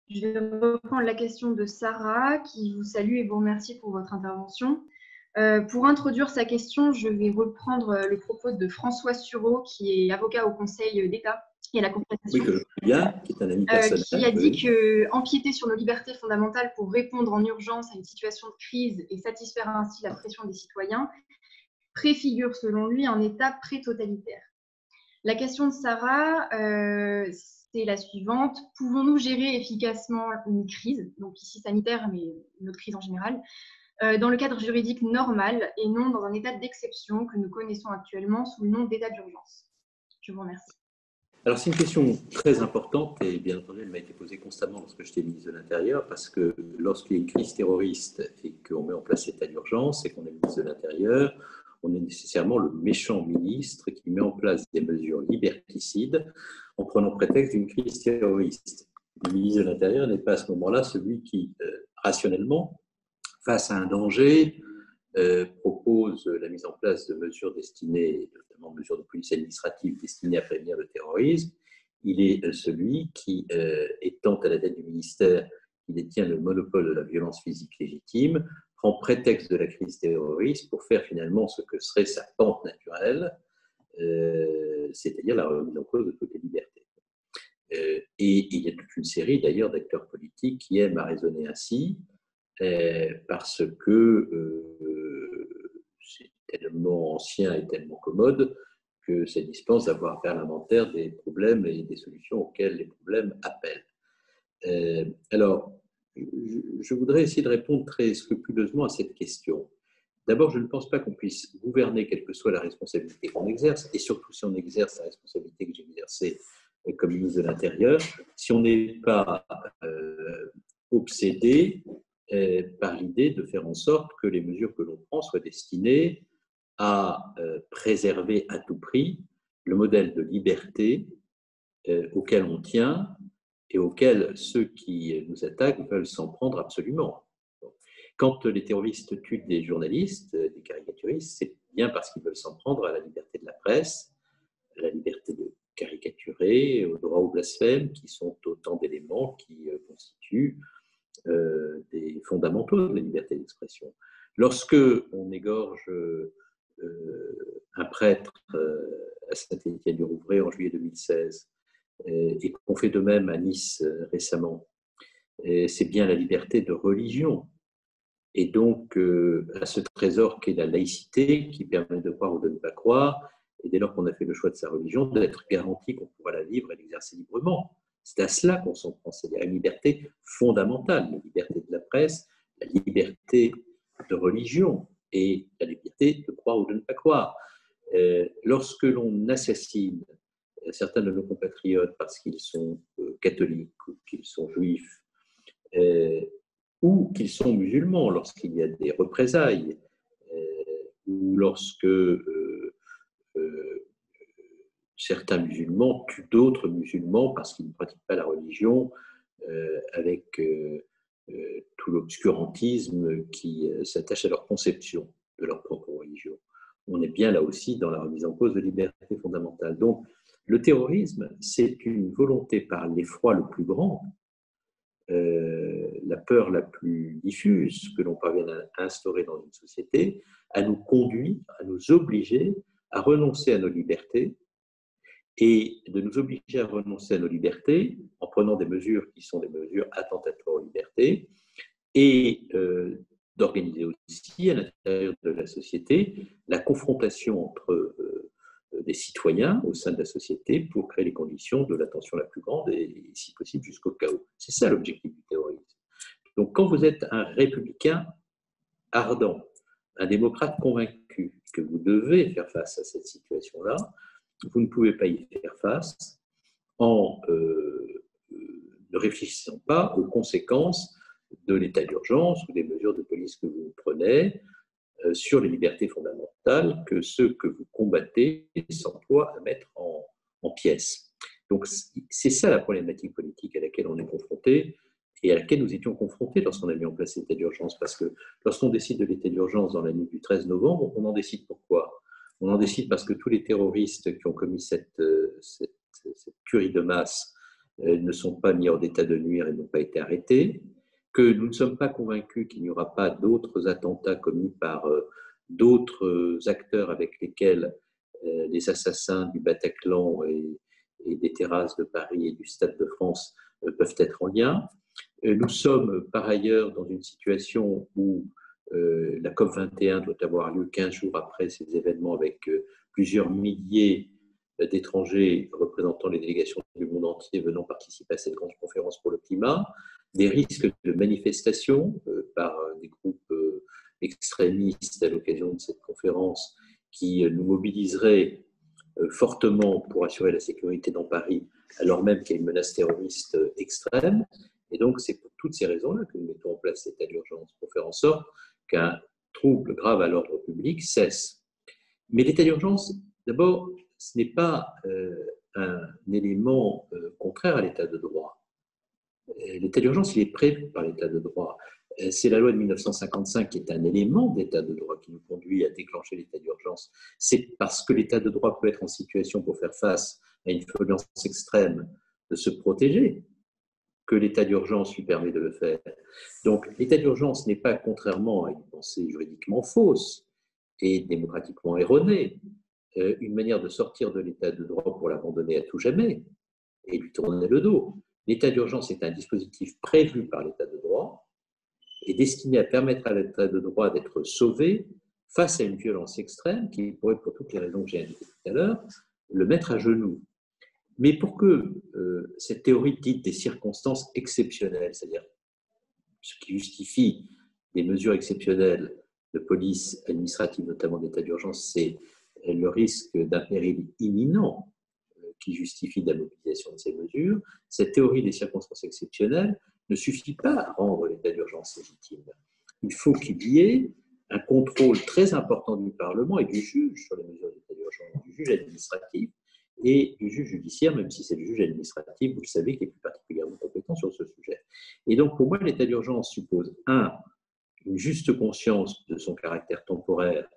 Je vais reprendre la question de Sarah, qui vous salue et vous remercie pour votre intervention. Pour introduire sa question, je vais reprendre le propos de François Sureau, qui est avocat au Conseil d'État et à la Oui, Concertation, que je connais bien, qui est un ami personnel. qui a dit Oui. que empiéter sur nos libertés fondamentales pour répondre en urgence à une situation de crise et satisfaire ainsi la pression des citoyens préfigure, selon lui, un État pré-totalitaire. La question de Sarah, c'est la suivante. Pouvons-nous gérer efficacement une crise, donc ici sanitaire, mais une autre crise en général, dans le cadre juridique normal et non dans un état d'exception que nous connaissons actuellement sous le nom d'état d'urgence? Je vous remercie. Alors, c'est une question très importante et bien entendu, elle m'a été posée constamment lorsque j'étais ministre de l'Intérieur parce que lorsqu'il y a une crise terroriste et qu'on met en place l'état d'urgence et qu'on est ministre de l'Intérieur, on est nécessairement le méchant ministre qui met en place des mesures liberticides en prenant prétexte d'une crise terroriste. Le ministre de l'Intérieur n'est pas à ce moment-là celui qui, rationnellement, face à un danger, propose la mise en place de mesures destinées, notamment mesures de police administrative destinées à prévenir le terrorisme. Il est celui qui, étant à la tête du ministère qui détient le monopole de la violence physique légitime, prend prétexte de la crise terroriste pour faire finalement ce que serait sa pente naturelle, c'est-à-dire la remise en cause de toutes les libertés. Et il y a toute une série d'ailleurs d'acteurs politiques qui aiment à raisonner ainsi, parce que c'est tellement ancien et tellement commode que ça dispense d'avoir à faire l'inventaire des problèmes et des solutions auxquels les problèmes appellent. Alors, je voudrais essayer de répondre très scrupuleusement à cette question. D'abord, je ne pense pas qu'on puisse gouverner quelle que soit la responsabilité qu'on exerce, et surtout si on exerce la responsabilité que j'ai exercée comme ministre de l'Intérieur, si on n'est pas obsédé par l'idée de faire en sorte que les mesures que l'on prend soient destinées à préserver à tout prix le modèle de liberté auquel on tient et auquel ceux qui nous attaquent veulent s'en prendre absolument. Quand les terroristes tuent des journalistes, des caricaturistes, c'est bien parce qu'ils veulent s'en prendre à la liberté de la presse, à la liberté de caricaturer, au droit au blasphème, qui sont autant d'éléments qui constituent des fondamentaux de la liberté d'expression. Lorsque on égorge un prêtre à Saint-Étienne-du-Rouvray en juillet 2016 et qu'on fait de même à Nice récemment, c'est bien la liberté de religion et donc à ce trésor qu'est la laïcité qui permet de croire ou de ne pas croire, et dès lors qu'on a fait le choix de sa religion, d'être garanti qu'on pourra la vivre et l'exercer librement. C'est à cela qu'on s'en prend, c'est-à-dire une liberté fondamentale, la liberté de la presse, la liberté de religion et la liberté de croire ou de ne pas croire. Lorsque l'on assassine certains de nos compatriotes parce qu'ils sont catholiques ou qu'ils sont juifs, ou qu'ils sont musulmans, lorsqu'il y a des représailles, ou lorsque certains musulmans tuent d'autres musulmans parce qu'ils ne pratiquent pas la religion, avec tout l'obscurantisme qui s'attache à leur conception de leur propre religion. On est bien là aussi dans la remise en cause de libertés fondamentales. Donc, le terrorisme, c'est une volonté par l'effroi le plus grand, la peur la plus diffuse que l'on parvient à instaurer dans une société, à nous conduire, à nous obliger à renoncer à nos libertés, et de nous obliger à renoncer à nos libertés en prenant des mesures qui sont des mesures attentatoires aux libertés, et d'organiser aussi à l'intérieur de la société la confrontation entre des citoyens au sein de la société pour créer les conditions de l'attention la plus grande et si possible jusqu'au chaos. C'est ça l'objectif du terrorisme. Donc quand vous êtes un républicain ardent, un démocrate convaincu que vous devez faire face à cette situation-là, vous ne pouvez pas y faire face en ne réfléchissant pas aux conséquences de l'état d'urgence ou des mesures de police que vous prenez sur les libertés fondamentales que ceux que vous combattez s'emploient à mettre en pièces. Donc c'est ça la problématique politique à laquelle on est confronté et à laquelle nous étions confrontés lorsqu'on a mis en place l'état d'urgence. Parce que lorsqu'on décide de l'état d'urgence dans la nuit du 13 novembre, on en décide pourquoi? On en décide parce que tous les terroristes qui ont commis cette tuerie de masse ne sont pas mis hors d'état de nuire et n'ont pas été arrêtés, que nous ne sommes pas convaincus qu'il n'y aura pas d'autres attentats commis par d'autres acteurs avec lesquels les assassins du Bataclan et des terrasses de Paris et du Stade de France peuvent être en lien. Nous sommes par ailleurs dans une situation où la COP21 doit avoir lieu 15 jours après ces événements avec plusieurs milliers d'étrangers représentant les délégations du monde entier venant participer à cette grande conférence pour le climat, des risques de manifestations par des groupes extrémistes à l'occasion de cette conférence qui nous mobiliseraient fortement pour assurer la sécurité dans Paris, alors même qu'il y a une menace terroriste extrême. Et donc, c'est pour toutes ces raisons-là que nous mettons en place l'état d'urgence, pour faire en sorte qu'un trouble grave à l'ordre public cesse. Mais l'état d'urgence, d'abord, ce n'est pas un élément contraire à l'état de droit. L'état d'urgence, il est prévu par l'état de droit. C'est la loi de 1955 qui est un élément d'état de droit qui nous conduit à déclencher l'état d'urgence. C'est parce que l'état de droit peut être en situation pour faire face à une violence extrême de se protéger que l'état d'urgence lui permet de le faire. Donc l'état d'urgence n'est pas, contrairement à une pensée juridiquement fausse et démocratiquement erronée, une manière de sortir de l'état de droit pour l'abandonner à tout jamais et lui tourner le dos. L'état d'urgence est un dispositif prévu par l'état de droit et destiné à permettre à l'état de droit d'être sauvé face à une violence extrême qui pourrait, pour toutes les raisons que j'ai indiquées tout à l'heure, le mettre à genoux. Mais pour que cette théorie dite des circonstances exceptionnelles, c'est-à-dire ce qui justifie des mesures exceptionnelles de police administrative, notamment d'état d'urgence, c'est le risque d'un péril imminent qui justifie de la mobilisation de ces mesures, cette théorie des circonstances exceptionnelles ne suffit pas à rendre l'état d'urgence légitime. Il faut qu'il y ait un contrôle très important du Parlement et du juge sur les mesures d'état d'urgence, du juge administratif et du juge judiciaire, même si c'est le juge administratif, vous le savez, qui est plus particulièrement compétent sur ce sujet. Et donc, pour moi, l'état d'urgence suppose, une juste conscience de son caractère temporaire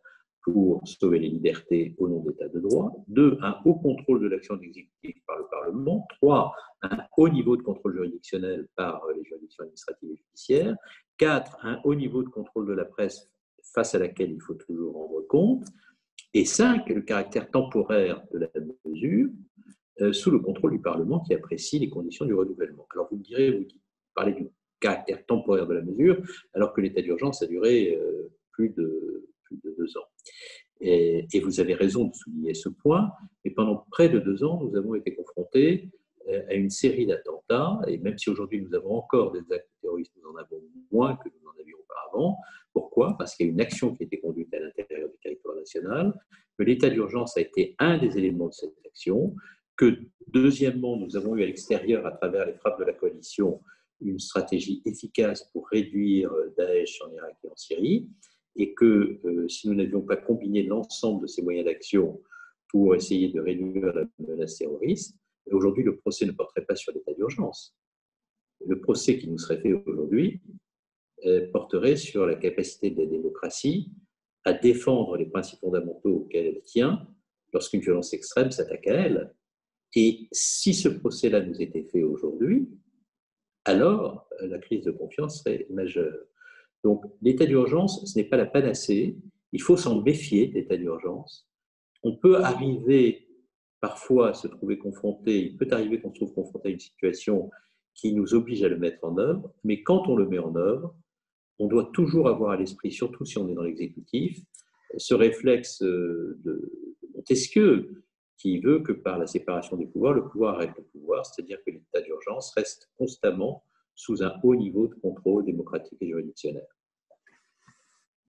pour sauver les libertés au nom d'état de droit. 2, un haut contrôle de l'action de l'exécutif par le Parlement. 3, un haut niveau de contrôle juridictionnel par les juridictions administratives et judiciaires. 4, un haut niveau de contrôle de la presse face à laquelle il faut toujours rendre compte. Et 5, le caractère temporaire de la mesure sous le contrôle du Parlement qui apprécie les conditions du renouvellement. Alors vous me direz, vous parlez du caractère temporaire de la mesure, alors que l'état d'urgence a duré plus de 2 ans. Et vous avez raison de souligner ce point, mais pendant près de 2 ans, nous avons été confrontés à une série d'attentats, et même si aujourd'hui nous avons encore des actes terroristes, nous en avons moins que nous en avions auparavant. Pourquoi ? Parce qu'il y a une action qui a été conduite à l'intérieur du territoire national, que l'état d'urgence a été un des éléments de cette action, que deuxièmement, nous avons eu à l'extérieur, à travers les frappes de la coalition, une stratégie efficace pour réduire Daesh en Irak et en Syrie, et que si nous n'avions pas combiné l'ensemble de ces moyens d'action pour essayer de réduire la menace terroriste, aujourd'hui le procès ne porterait pas sur l'état d'urgence. Le procès qui nous serait fait aujourd'hui porterait sur la capacité de la démocratie à défendre les principes fondamentaux auxquels elle tient lorsqu'une violence extrême s'attaque à elle. Et si ce procès-là nous était fait aujourd'hui, alors la crise de confiance serait majeure. Donc, l'état d'urgence, ce n'est pas la panacée. Il faut s'en méfier de l'état d'urgence. On peut arriver parfois à se trouver confronté, il peut arriver qu'on se trouve confronté à une situation qui nous oblige à le mettre en œuvre, mais quand on le met en œuvre, on doit toujours avoir à l'esprit, surtout si on est dans l'exécutif, ce réflexe de Montesquieu qui veut que par la séparation des pouvoirs, le pouvoir règle le pouvoir, c'est-à-dire que l'état d'urgence reste constamment sous un haut niveau de contrôle démocratique et juridictionnel.